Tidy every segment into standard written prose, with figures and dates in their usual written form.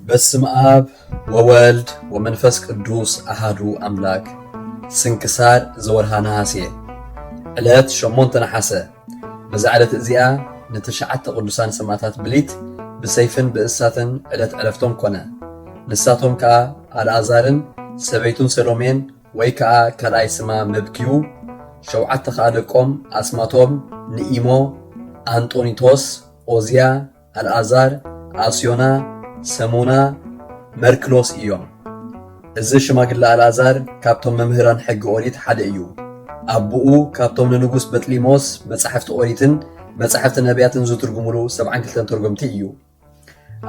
በስመ አብ ወወልድ ወመንፈስ ቅዱስ አሃዱ አምላክ። ስንክሳር ዘወርሃ ነሐሴ ዕለት 8 ነሐሰ። በዛ ዕለት እዚኣ ንትሽዓተ ቅዱሳን ሰማዕታት ብሊት ብሰይፍን ብእሳትን ዕለት ዕረፍቶም ኮነ። ንሳቶም ከዓ አልዓዛርን ሰበይቱን ሰሎሜን ወይ ከዓ ካልኣይ ስማ መብኪዩ፣ ሸውዓተ ከዓ ደቆም አስማቶም ንኢሞ፣ አንጦኒቶስ፣ ኦዝያ፣ አልዓዛር፣ አስዮና፣ ሰሙና፣ መርክሎስ እዮም። እዚ ሽማግለ አልዓዛር ካብቶም መምህራን ሕጊ ኦሪት ሓደ እዩ። አቡኡ ካብቶም ንንጉስ በጥሊሞስ መጻሕፍቲ ኦሪትን መጻሕፍቲ ነቢያትን ዝትርጉሙሉ 72 ተርጉምቲ እዩ።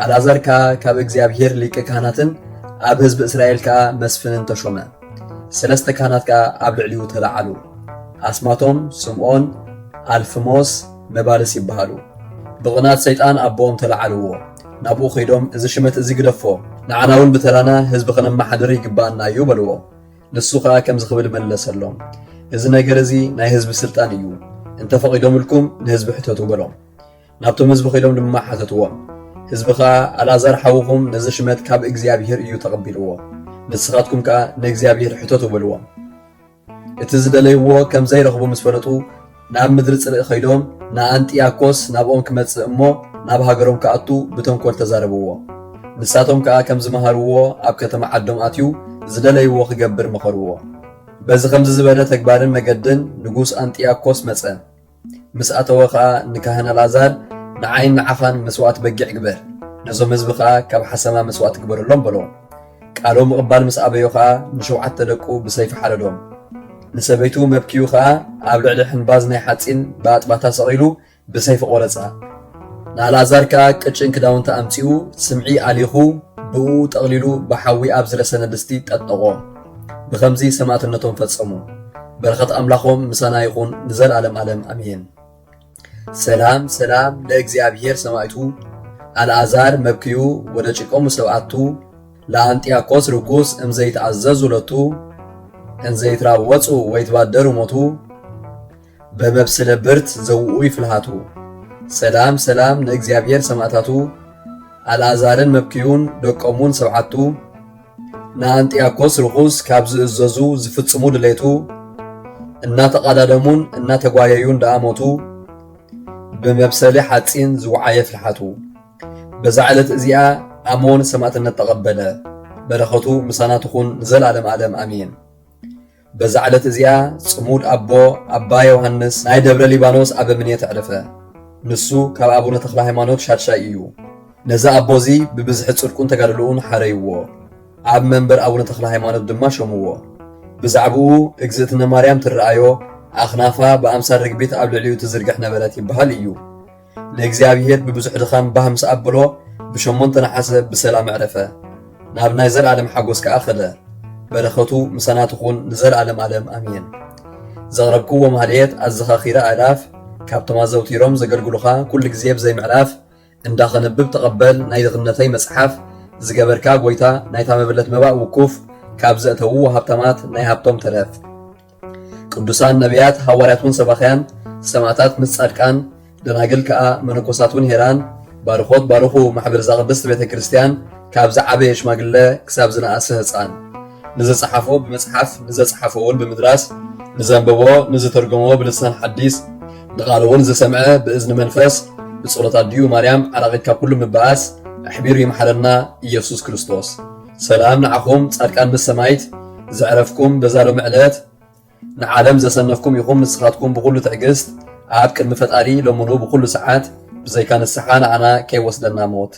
አልዓዛር ከዓ ካብ እግዚአብሔር ሊቀ ካህናትን ኣብ ህዝቢ እስራኤል ከዓ መስፍንን ተሾመ። ሰለስተ ካህናት ከዓ ኣብ ልዕሊኡ ተላዓሉ። አስማቶም ስምዖን፣ አልፍሞስ፣ መባልስ ይበሃሉ። ብቕናት ሰይጣን ኣቦኦም ተላዓልዎ። ናብኡ ኸይዶም እዚ ሽመት እዚ ግደፎ ንዓና እውን ብተራና ህዝቢ ኸነማሓድር ይግባአና እዩ በልዎ። ንሱ ከዓ ከምዚ ክብል መለሰሎም፣ እዚ ነገር እዚ ናይ ህዝቢ ስልጣን እዩ፣ እንተፈቒዶምልኩም ንህዝቢ ሕተቱ በሎም። ናብቶም ህዝቢ ኸይዶም ድማ ሓተትዎም። ህዝቢ ከዓ አልዓዛር ሓዊኹም ነዚ ሽመት ካብ እግዚኣብሔር እዩ ተቐቢልዎ፣ ንስኻትኩም ከዓ ንእግዚኣብሔር ሕተቱ በልዎም። እቲ ዝደለይዎ ከም ዘይረኽቡ ምስ ፈለጡ ናብ ምድሪ ጽልእ ኸይዶም ንአንጢያኮስ ናብኦም ክመጽእ እሞ ናብ ሃገሮም ከኣቱ ብተንኰል ተዛረብዎ። ንሳቶም ከዓ ከም ዝመሃርዎ ኣብ ከተማ ዓዶም ኣትዩ ዝደለይዎ ክገብር መኸርዎ። በዚ ከምዚ ዝበለ ተግባርን መገድን ንጉስ አንጢያኮስ መጸ። ምስ ኣተወ ከዓ ንካህን አልዓዛር ንዓይን ንዓኻን መስዋዕት በጊዕ ግበር፣ ነዞም ህዝቢ ከዓ ካብ ሓሰማ መስዋዕት ግበረሎም በሎ። ቃሎም ምቕባል ምስ ኣበዮ ከዓ ንሸውዓተ ደቁ ብሰይፊ ሓረዶም። ንሰበይቱ መብኪዩ ከዓ ኣብ ልዕሊ ሕንባዝ ናይ ሓፂን ብኣጥባታ ሰቒሉ ብሰይፊ ቆረፃ። ንአልዓዛር ከዓ ቅጭን ክዳውንቲ ኣምፂኡ ስምዒ ኣሊኹ ብኡ ጠቕሊሉ ብሓዊ ኣብ ዝረሰነ ድስቲ ጠጠቖ። ብኸምዚ ሰማዕትነቶም ፈጸሙ። በረኸት ኣምላኾም ምሳና ይኹን ንዘለዓለም ዓለም ኣሜን። ሰላም ሰላም ለእግዚአብሔር ሰማዕቱ አልዓዛር መብኪዩ ወደ ጭቆሙ ሰብዓቱ ለአንጢያኮስ ርኩስ እምዘይተዓዘዙ ለቱ እንዘይትራወፁ ወይትባደሩ ሞቱ በመብስለ ብርት ዘውኡ ይፍልሃቱ። ሰላም ሰላም ንእግዚአብሔር ሰማዕታቱ አልዓዛርን መብኪዩን ደቆሙን ሰብዓቱ ንአንጢያኮስ ርኩስ ካብ ዝእዘዙ ዝፍጽሙ ድሌቱ እናተቓዳደሙን እናተጓየዩን ደኣሞቱ ብመብሰሊ ሓፂን ዝወዓየ ፍልሓቱ። በዛ ዕለት እዚኣ ኣሞን ሰማዕትነት ተቐበለ። በረኸቱ ምሳና ትኹን ንዘለዓለም ዓለም ኣሜን። በዛ ዕለት እዚኣ ጽሙድ ኣቦ ኣባ ዮሃንስ ናይ ደብረ ሊባኖስ ኣበምኔት ዕረፈ። ንሱ ካብ ኣቡነ ተክለ ሃይማኖት ሻድሻይ እዩ። ነዛ ኣቦዚ ብብዝሒ ጽድቁን ተጋድልኡን ሓረይዎ። ኣብ መንበር ኣቡነ ተክለ ሃይማኖት ድማ ሸምዎ። ብዛዕብኡ እግዝእትነ ማርያም ትረኣዮ ኣኽናፋ ብኣምሳል ርግቢት ኣብ ልዕሊኡ ትዝርግሕ ነበረት ይበሃል እዩ። ንእግዚአብሔር ብብዙሕ ድኻም ባህ ምስ ኣበሎ ብ8 ነሐሰ ብሰላም ዕረፈ። ናብ ናይ ዘለዓለም ሓጎስ ከዓ ኸደ። በረኸቱ ምሳና ትኹን ንዘለዓለም ዓለም ኣሜን። ዘቕረብክዎ ማህልየት ኣዘኻኺረ ኣእላፍ ካብቶም ኣዘውቲሮም ዘገልግሉኻ ኩሉ ግዜ ብዘይምዕላፍ እንዳኸነብብ ተቐበል ናይ ድኽነተይ መጽሓፍ ዝገበርካ ጎይታ ናይታ መበለት መባእ ውኩፍ ካብ ዘእተዉ ሃብታማት ናይ ሃብቶም ተረፍ። ቅዱሳን ነቢያት ሃዋርያትን ሰባኽያን ሰማዕታት ምስ ጻድቃን ደናግል ከዓ መነኮሳትን ሄራን ባርኾት ባርኹ ማሕበር ዛቕድስት ቤተ ክርስቲያን ካብ ዝዓበየ ሽማግለ ክሳብ ዝነኣሰ ህፃን ንዘጸሓፎ ብመጽሓፍ ንዘጸሓፎ እውን ብምድራስ ንዘንበቦ ንዝተርጎሞ ብልሳን ሓዲስ ንቓል እውን ዝሰምዐ ብእዝኒ መንፈስ ብጸሎት ኣድዩ ማርያም ዓራቒትካ ኩሉ ምብኣስ ኣሕቢሩ ይመሓረና ኢየሱስ ክርስቶስ። ሰላም ንዓኹም ጻድቃን ምስ ሰማይት ዘዕረፍኩም በዛሎም ዕለት ንዓለም ዘሰነፍኩም ይኹም ንስኻትኩም ብኩሉ ትዕግስት ኣብ ቅድሚ ፈጣሪ ለምኑ ብኩሉ ሰዓት ብዘይካ ንስሓ ንዓና ከይወስደና ሞት።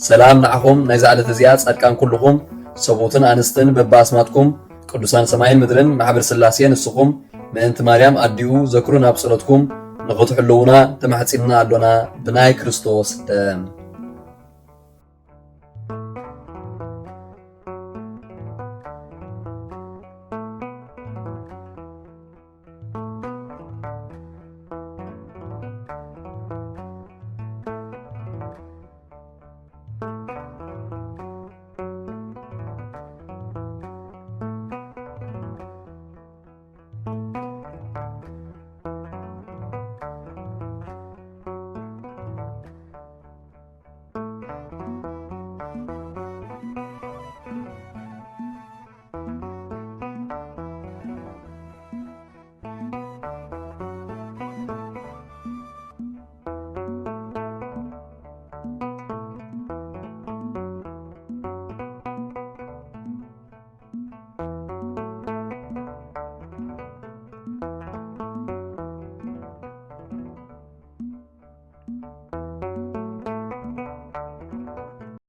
ሰላም ንዓኹም ናይዛ ዕለት እዚኣ ጻድቃን ኩልኹም ሰቦትን ኣንስትን በባስማትኩም ቅዱሳን ሰማይን ምድርን ማሕበር ስላሴ ንስኹም ምእንቲ ማርያም ኣዲኡ ዘክሩ ናብ ጸሎትኩም ንኽትሕልውና ተማሕፂንና ኣሎና ብናይ ክርስቶስ ደም